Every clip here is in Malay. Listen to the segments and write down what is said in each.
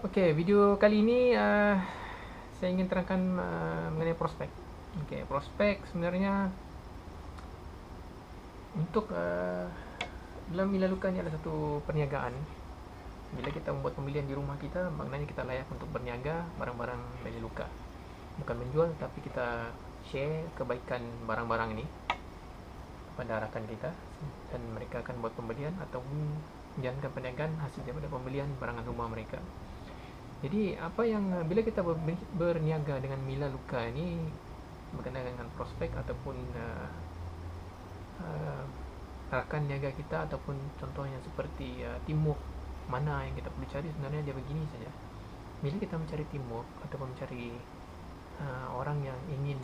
Okey, video kali ini saya ingin terangkan mengenai prospek. Okey, prospek sebenarnya untuk dalam Melaleuca ni adalah satu perniagaan. Bila kita membuat pembelian di rumah kita, maknanya kita layak untuk berniaga barang-barang Melaleuca. Bukan menjual, tapi kita share kebaikan barang-barang ini kepada rakan kita dan mereka akan buat pembelian ataupun menjalankan perniagaan hasil daripada pembelian barangan rumah mereka. Jadi apa yang bila kita berniaga dengan Melaleuca ini berkenaan dengan prospek ataupun uh, rakan niaga kita ataupun contohnya seperti teamwork, mana yang kita perlu cari sebenarnya dia begini saja. Bila kita mencari teamwork ataupun mencari orang yang ingin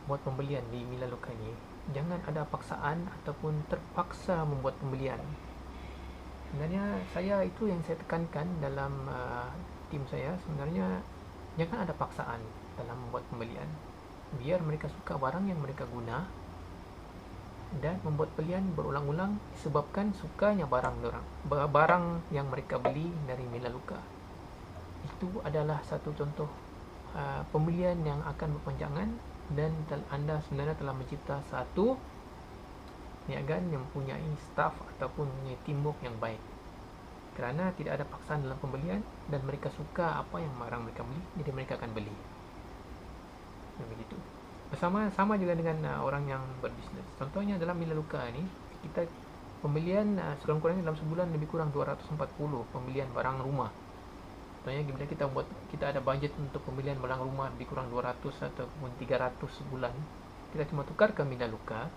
buat pembelian di Melaleuca ini, jangan ada paksaan ataupun terpaksa membuat pembelian. Sebenarnya itu yang saya tekankan dalam tim saya. Sebenarnya jangan ada paksaan dalam membuat pembelian. Biar mereka suka barang yang mereka guna dan membuat pembelian berulang-ulang disebabkan sukanya barang yang mereka beli dari Melaleuca. Itu adalah satu contoh pembelian yang akan berpanjangan dan anda sebenarnya telah mencipta satu niagaan yang mempunyai staff ataupun mempunyai teamwork yang baik, kerana tidak ada paksaan dalam pembelian dan mereka suka apa yang barang mereka beli, jadi mereka akan beli. Begitu. Sama juga dengan orang yang berbisnes. Contohnya dalam Melaleuca ni, kita pembelian sekurang-kurangnya dalam sebulan lebih kurang 240 pembelian barang rumah. Contohnya bila kita ada budget untuk pembelian barang rumah lebih kurang 200 ataupun 300 sebulan, kita cuma tukar ke Melaleuca.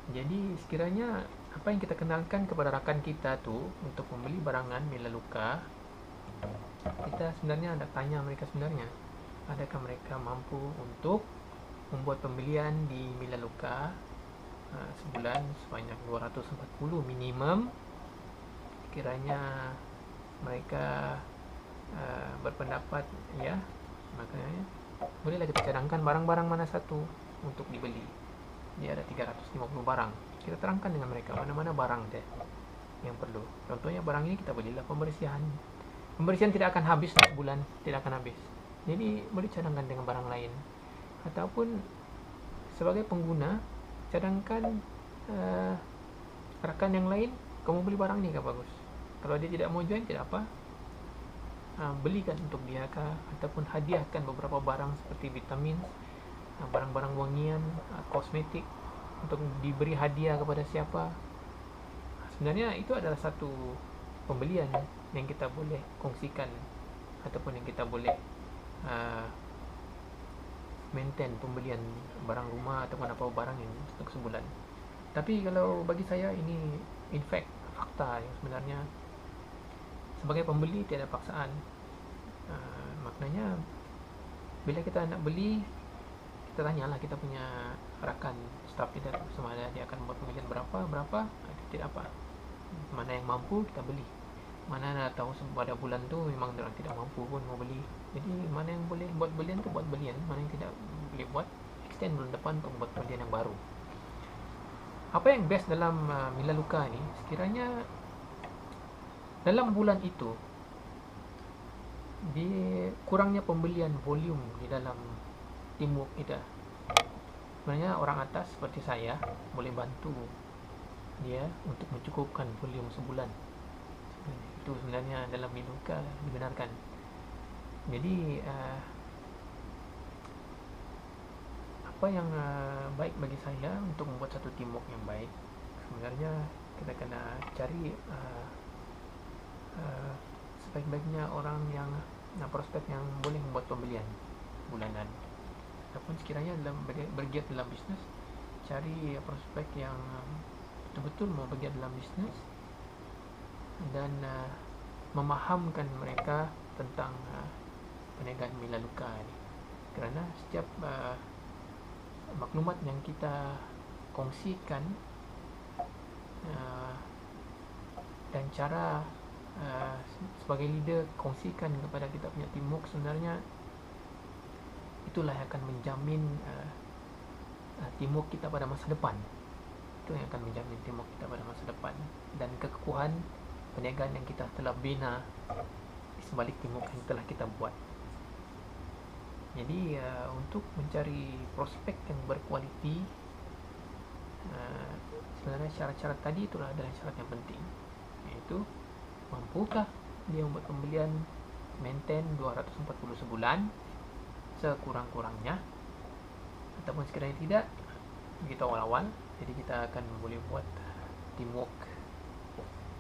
Jadi sekiranya apa yang kita kenalkan kepada rakan kita tu untuk membeli barangan Melaleuca, kita sebenarnya ada tanya mereka sebenarnya, adakah mereka mampu untuk membuat pembelian di Melaleuca sebulan sebanyak 240 minimum. Kiranya mereka berpendapat ya, makanya bolehlah kita cadangkan barang-barang mana satu untuk dibeli. Dia ada 350 barang. Kita terangkan dengan mereka mana-mana barang dia yang perlu. Contohnya barang ini kita belilah pembersihan. Pembersihan tidak akan habis sebulan, tidak akan habis. Jadi boleh cadangkan dengan barang lain. Ataupun sebagai pengguna, cadangkan rakan yang lain, kamu beli barang ni kan bagus. Kalau dia tidak mau join, tidak apa. Belikan untuk dia kah, ataupun hadiahkan beberapa barang seperti vitamin, barang-barang wangian, kosmetik untuk diberi hadiah kepada siapa. Sebenarnya itu adalah satu pembelian yang kita boleh kongsikan ataupun yang kita boleh maintain pembelian barang rumah ataupun apa barang yang untuk sebulan. Tapi kalau bagi saya ini in fact fakta yang sebenarnya sebagai pembeli tidak ada paksaan. Maknanya bila kita nak beli, kita tanyalah kita punya rakan staff kita sama ada dia akan buat pembelian berapa tidak apa, mana yang mampu kita beli, mana nak tahu pada bulan tu memang orang tidak mampu pun mau beli, jadi mana yang boleh buat belian tu buat belian, mana yang tidak boleh buat extend bulan depan untuk buat belian yang baru. Apa yang best dalam Melaleuca ni, sekiranya dalam bulan itu di kurangnya pembelian volume di dalam teamwork kita, sebenarnya orang atas seperti saya boleh bantu dia untuk mencukupkan volume sebulan. Itu sebenarnya dalam Melaleuca dibenarkan. Jadi apa yang baik bagi saya untuk membuat satu teamwork yang baik, sebenarnya kita kena cari sebaik-baiknya orang yang prospek yang boleh membuat pembelian bulanan. Ataupun sekiranya dalam bergiat dalam bisnes, cari prospek yang betul-betul mau bergiat dalam bisnes dan memahamkan mereka tentang perniagaan Melaleuca ini. Kerana setiap maklumat yang kita kongsikan dan cara sebagai leader kongsikan kepada kita punya teamwork, sebenarnya itulah yang akan menjamin teamwork kita pada masa depan. Itu yang akan menjamin teamwork kita pada masa depan dan kekukuhan perniagaan yang kita telah bina di sebalik teamwork yang telah kita buat. Jadi untuk mencari prospek yang berkualiti, sebenarnya syarat-syarat tadi itulah adalah syarat yang penting, yaitu mampukah dia membuat pembelian maintain 240 sebulan sekurang-kurangnya, ataupun sekiranya tidak begitu awal-awal. Jadi kita akan boleh buat teamwork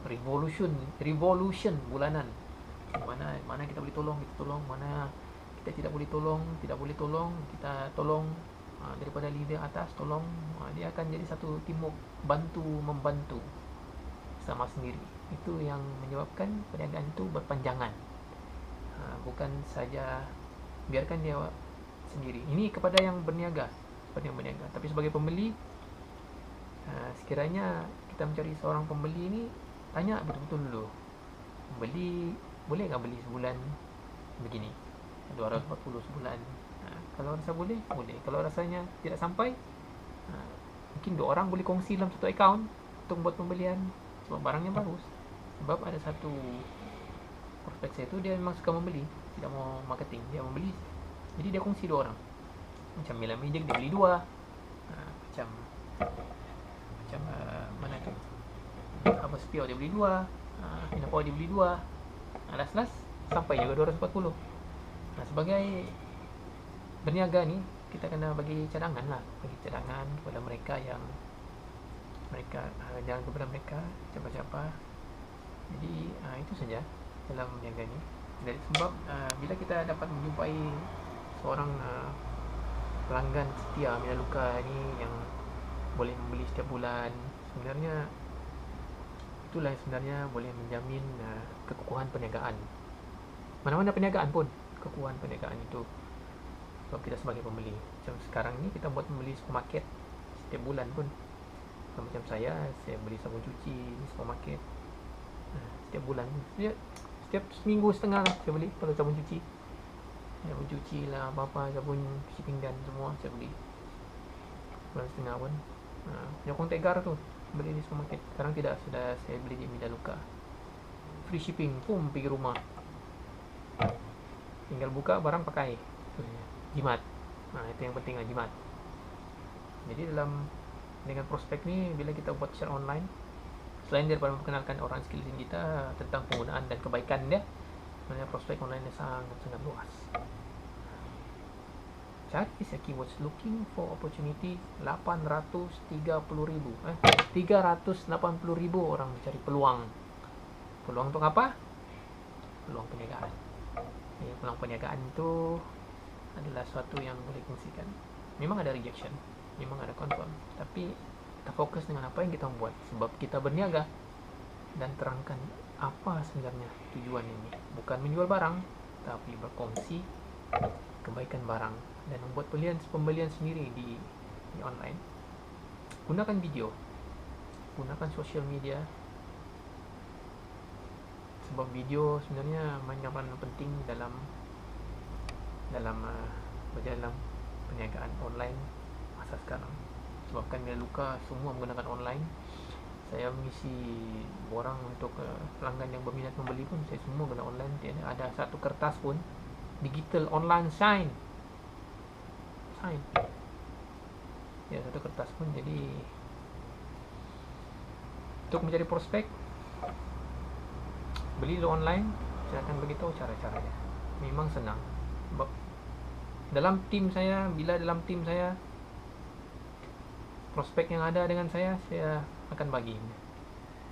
revolution bulanan, mana kita boleh tolong kita tolong, mana kita tidak boleh tolong kita tolong. Daripada leader atas tolong, dia akan jadi satu teamwork bantu membantu sama sendiri. Itu yang menyebabkan perniagaan itu berpanjangan, bukan saja biarkan dia sendiri. Ini kepada yang berniaga, tapi sebagai pembeli, sekiranya kita mencari seorang pembeli ini, tanya betul-betul dulu, beli boleh nggak beli sebulan begini 240 sebulan. Kalau rasa boleh. Kalau rasanya tidak sampai, mungkin 2 orang boleh kongsi dalam satu akaun untuk buat pembelian, sebab barangnya bagus. Sebab ada satu prospek saya itu, dia memang suka membeli, tidak mau marketing, dia membeli, jadi dia kongsi 2 orang. Macam Mila Magic dia beli 2, macam mana tu, apa Spio dia beli 2, Finapower dia beli 2, last sampai juga 240. Sebagai berniaga ni, kita kena bagi cadangan kepada mereka yang jangan kepada mereka siapa-siapa. Jadi itu saja dalam berniaga ni. Dari sebab bila kita dapat menjumpai seorang pelanggan setia Melaleuca ni yang boleh membeli setiap bulan, sebenarnya itulah yang sebenarnya boleh menjamin kekukuhan perniagaan. Mana-mana perniagaan pun, kekukuhan perniagaan itu. Sebab kita sebagai pembeli, macam sekarang ni kita buat membeli supermarket setiap bulan pun. Kalau macam saya beli sabun cuci di supermarket setiap bulan, setiap seminggu setengah lah saya beli. Kalau sabun cuci lah, apa-apa, sabun cuci pinggan semua saya beli bulan setengah pun. Nyokong Tegar tu beli di supermarket. Sekarang tidak, sudah saya beli di Melaleuca, free shipping pun pergi rumah, tinggal buka barang pakai. Jimat, itu yang penting lah, jimat. Jadi dengan prospek ni, bila kita buat secara online, selain daripada memperkenalkan orang sekeliling kita tentang penggunaan dan kebaikan dia, sebenarnya prospek online dia sangat luas. Cari saya keywords looking for opportunity, 380,000 orang mencari peluang. Peluang untuk apa? Peluang perniagaan. Peluang perniagaan itu adalah suatu yang boleh kongsikan. Memang ada rejection, memang ada confirm, tapi kita fokus dengan apa yang kita buat. Sebab kita berniaga, dan terangkan apa sebenarnya tujuan ini. Bukan menjual barang, tapi berkongsi kebaikan barang dan membuat pembelian sendiri di online. Gunakan video, gunakan social media, sebab video sebenarnya main peran penting dalam berjalan perniagaan online masa sekarang. Sebabkan Melaleuca semua menggunakan online. Saya mengisi borang untuk pelanggan yang berminat membeli pun, saya semua guna online. Tiada ada satu kertas pun digital online sign ya, satu kertas pun. Jadi untuk mencari prospek, beli dulu online. Saya akan beritahu cara-caranya. Memang senang. Sebab dalam tim saya, prospek yang ada dengan saya akan bagi.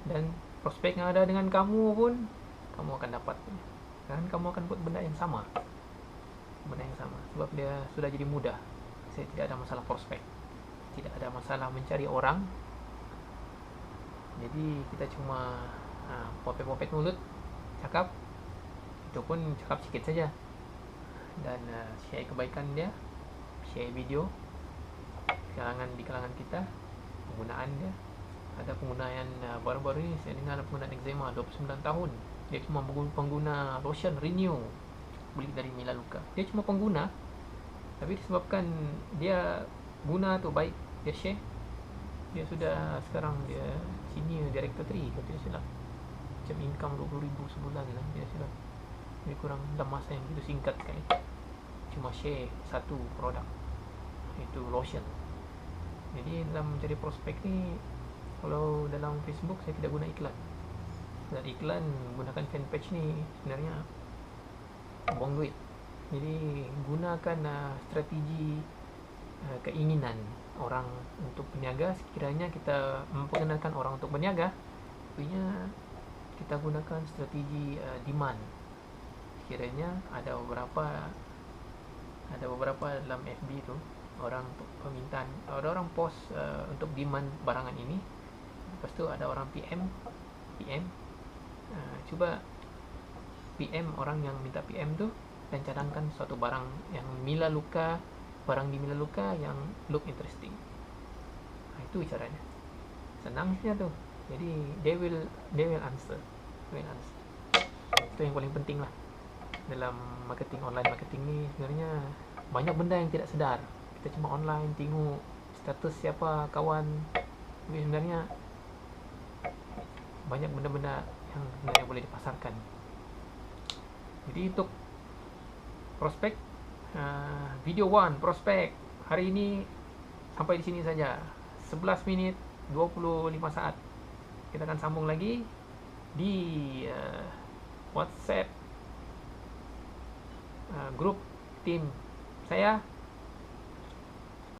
Dan prospek yang ada dengan kamu pun, kamu akan dapat. Dan kamu akan buat benda yang sama. Sebab dia sudah jadi mudah. Saya tidak ada masalah prospek, tidak ada masalah mencari orang. Jadi kita cuma popet-popet mulut, cakap. Itu pun cakap sikit saja. Dan share kebaikan dia, share video di kalangan kita, penggunaan dia. Ada penggunaan baru-baru ini saya dengar ada penggunaan eczema 29 tahun. Dia cuma pengguna lotion Renew, beli dari Melaleuca. Dia cuma pengguna, tapi disebabkan dia guna tu baik, dia share. Dia sudah sekarang dia senior director 3 kalau tidak silap. macam income 20,000 sebulan lah dia sudah. Lebih kurang dalam masa yang begitu singkat sekali. Cuma share satu produk, itu lotion. Jadi dalam mencari prospek ni, kalau dalam Facebook saya tidak guna iklan. Dan iklan gunakan fanpage ni sebenarnya buang duit. Jadi gunakan strategi keinginan orang untuk berniaga. Sekiranya kita memperkenalkan orang untuk berniaga, artinya kita gunakan strategi demand. Sekiranya ada beberapa dalam FB tu orang permintaan, ada orang post untuk demand barangan ini, lepas tu ada orang PM, cuba PM orang yang minta PM tu dan cadangkan suatu barang yang barang di Milaluka yang look interesting. Itu caranya, senang saja tu. Jadi they will answer. Itu yang paling penting lah dalam marketing, online marketing ni. Sebenarnya banyak benda yang tidak sedar. Kita cuma online tengok status siapa kawan, tapi sebenarnya banyak benda-benda yang sebenarnya boleh dipasarkan. Jadi untuk prospek, video 1 prospek hari ini sampai di sini saja. 11 minit 25 saat. Kita akan sambung lagi di WhatsApp grup tim saya.